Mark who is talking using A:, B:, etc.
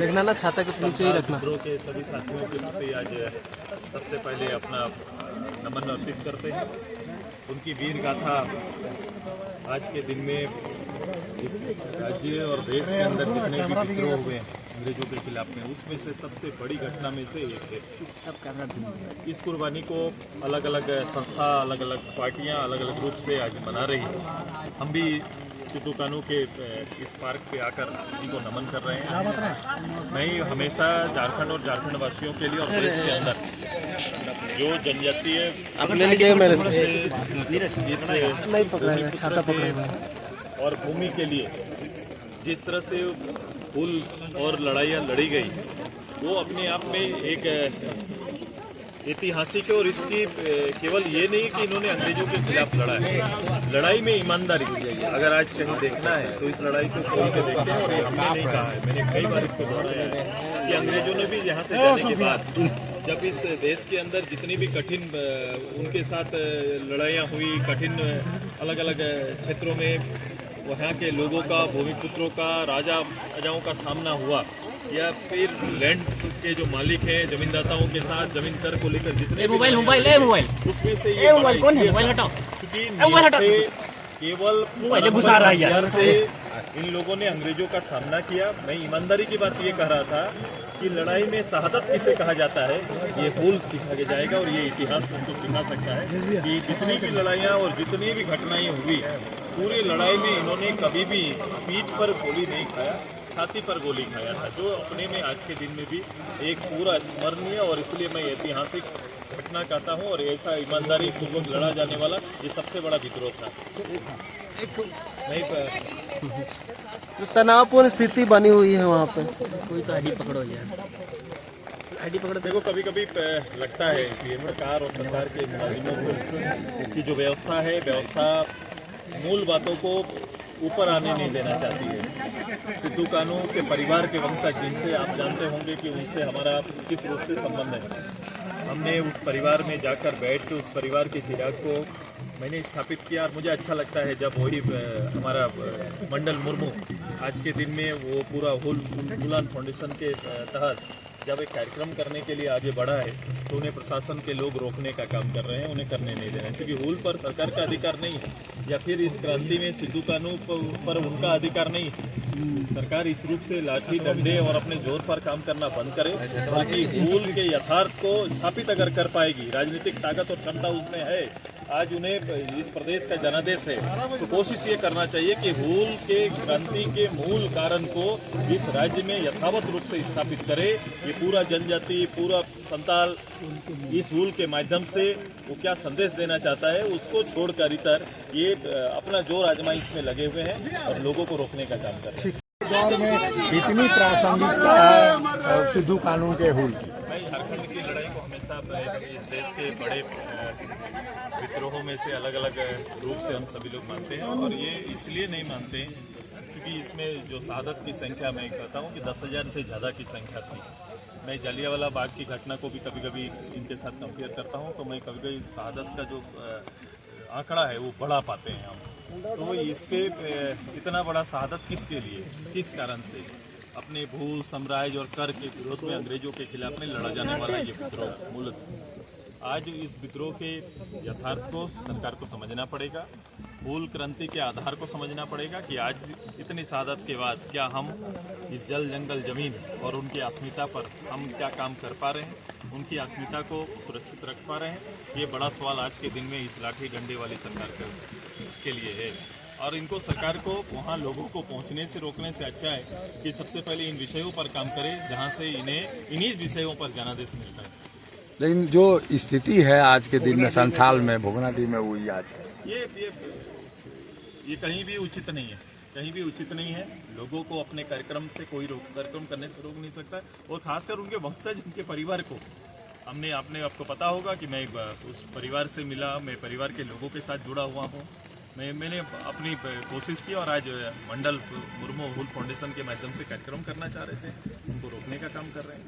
A: देखना ना, छाता के नीचे ही रखना।
B: विद्रोह के सभी साथियों के प्रति आज सबसे पहले अपना नमन अर्पित करते हैं। उनकी वीर गाथा आज के दिन में इस राज्य और देश के अंदर जितने भी विद्रोह हुए हैं अंग्रेजों के खिलाफ में, उसमें से सबसे बड़ी घटना में से एक है। इस कुर्बानी को अलग अलग संस्था, अलग अलग पार्टियां अलग अलग रूप से आज मना रही हैं। हम भी सिद्धू कानू के इस पार्क पे आकर उनको नमन कर रहे हैं। मैं हमेशा झारखंड और झारखंड वासियों के लिए और देश के अंदर जो जनजातीय और भूमि के लिए जिस तरह से फूल और लड़ाइयाँ लड़ी गई, वो अपने आप में एक ऐतिहासिक है। और इसकी केवल ये नहीं कि इन्होंने अंग्रेजों के खिलाफ लड़ा है, लड़ाई में ईमानदारी दी गई है। अगर आज कहीं देखना है तो इस लड़ाई को खोल के देखते हैं। और ये हमने नहीं कहा है, मैंने कई बार इसको दोहराया है कि अंग्रेजों ने भी यहाँ से जाने के बाद जब इस देश के अंदर जितनी भी कठिन उनके साथ लड़ाइयाँ हुई, कठिन अलग अलग क्षेत्रों में वहाँ के लोगों का, भूमिपुत्रों का, राजा राजाओं का सामना हुआ, या फिर लैंड के जो मालिक हैं, जमींदाताओं के साथ जमीन कर को लेकर जितने
C: मोबाइल
B: उसमें से ये
C: कौन है? मोबाइल हटाओ,
B: केवल से इन लोगों ने अंग्रेजों का सामना किया। मैं ईमानदारी की बात ये कह रहा था कि लड़ाई में शहादत किसे कहा जाता है, ये भूल सीखा जाएगा। और ये इतिहास उनको सिखा सकता है कि जितनी भी लड़ाइयाँ और जितनी भी घटनाएं हुई, पूरी लड़ाई में इन्होंने कभी भी पीठ पर गोली नहीं खाया, छाती पर गोली खाया था, जो अपने में आज के दिन में भी एक पूरा स्मरणीय और इसलिए मैं ऐतिहासिक घटना कहता हूँ। और ऐसा ईमानदारी पूर्वक लड़ा जाने वाला ये सबसे बड़ा विद्रोह था। नहीं
A: तो तनावपूर्ण स्थिति बनी हुई है वहाँ पे।
C: कोई तो आईडी पकड़ो यार, आईडी पकड़ो।
B: देखो, कभी कभी लगता है कि सरकार और सरकार के मुलाजिमों की जो व्यवस्था है, व्यवस्था मूल बातों को ऊपर आने नहीं देना चाहती है। सिद्धू कानू के परिवार के वंशज, जिनसे आप जानते होंगे कि उनसे हमारा किस रूप से संबंध है, हमने उस परिवार में जाकर बैठ के उस परिवार के चिराग को मैंने स्थापित किया। और मुझे अच्छा लगता है जब वही हमारा मंडल मुर्मू आज के दिन में वो पूरा हुल फाउंडेशन के तहत जब एक कार्यक्रम करने के लिए आगे बढ़ा है, तो उन्हें प्रशासन के लोग रोकने का काम कर रहे हैं, उन्हें करने नहीं दे रहे हैं। क्योंकि हुल पर सरकार का अधिकार नहीं है, या फिर इस क्रांति में सिद्धू कानू पर उनका अधिकार नहीं है। सरकार इस रूप से लाठी डंडे और अपने जोर पर काम करना बंद करे, बल्कि हुल के यथार्थ को स्थापित अगर कर पाएगी, राजनीतिक ताकत और क्षमता उसमें है, आज उन्हें इस प्रदेश का जनादेश है, तो कोशिश ये करना चाहिए कि हुल के क्रांति के मूल कारण को इस राज्य में यथावत रूप से स्थापित करे। ये पूरा जनजाति, पूरा संताल इस हुल के माध्यम से वो क्या संदेश देना चाहता है, उसको छोड़कर इतर ये अपना जोर आजमाइश में लगे हुए हैं और लोगों को रोकने का काम कर रहे हैं।
D: दौर में इतनी प्रासंगिकता है सिद्धू कानू के हुल की।
B: झारखंड की लड़ाई को हमेशा इस देश के बड़े विद्रोहों में से अलग अलग रूप से हम सभी लोग मानते हैं। और ये इसलिए नहीं मानते हैं क्योंकि इसमें जो शहादत की संख्या, मैं कहता हूँ कि 10,000 से ज़्यादा की संख्या थी। मैं जलियांवाला बाग की घटना को भी कभी कभी इनके साथ कंपेयर करता हूँ, तो मैं कभी कभी शहादत का जो आंकड़ा है वो बढ़ा पाते हैं हम। तो इसके इतना बड़ा शहादत किसके लिए, किस कारण से? अपने भूल, साम्राज्य और कर के विरोध में अंग्रेजों के खिलाफ में लड़ा जाने वाला ये विद्रोह मूलतः आज इस विद्रोह के यथार्थ को सरकार को समझना पड़ेगा। भूल क्रांति के आधार को समझना पड़ेगा कि आज इतनी शहादत के बाद क्या हम इस जल जंगल जमीन और उनकी अस्मिता पर हम क्या काम कर पा रहे हैं, उनकी अस्मिता को सुरक्षित रख पा रहे हैं। ये बड़ा सवाल आज के दिन में इस लाठी डंडे वाली सरकार के लिए है। और इनको सरकार को वहाँ लोगों को पहुँचने से रोकने से अच्छा है कि सबसे पहले इन विषयों पर काम करे जहाँ से इन्हें इन्हीं विषयों पर जनादेश मिलता है।
D: लेकिन जो स्थिति है आज के दिन में संथाल में, भोगनाडी में हुई आज,
B: ये कहीं भी उचित नहीं है, कहीं भी उचित नहीं है। लोगों को अपने कार्यक्रम से कोई कार्यक्रम करने से रोक नहीं सकता। और खासकर उनके वंशज, उनके परिवार को आपने आपको पता होगा कि मैं उस परिवार से मिला, मैं परिवार के लोगों के साथ जुड़ा हुआ हूँ। मैंने अपनी कोशिश की और आज मंडल मुर्मू हुल फाउंडेशन के माध्यम से कार्यक्रम करना चाह रहे थे, उनको रोकने का काम कर रहे हैं।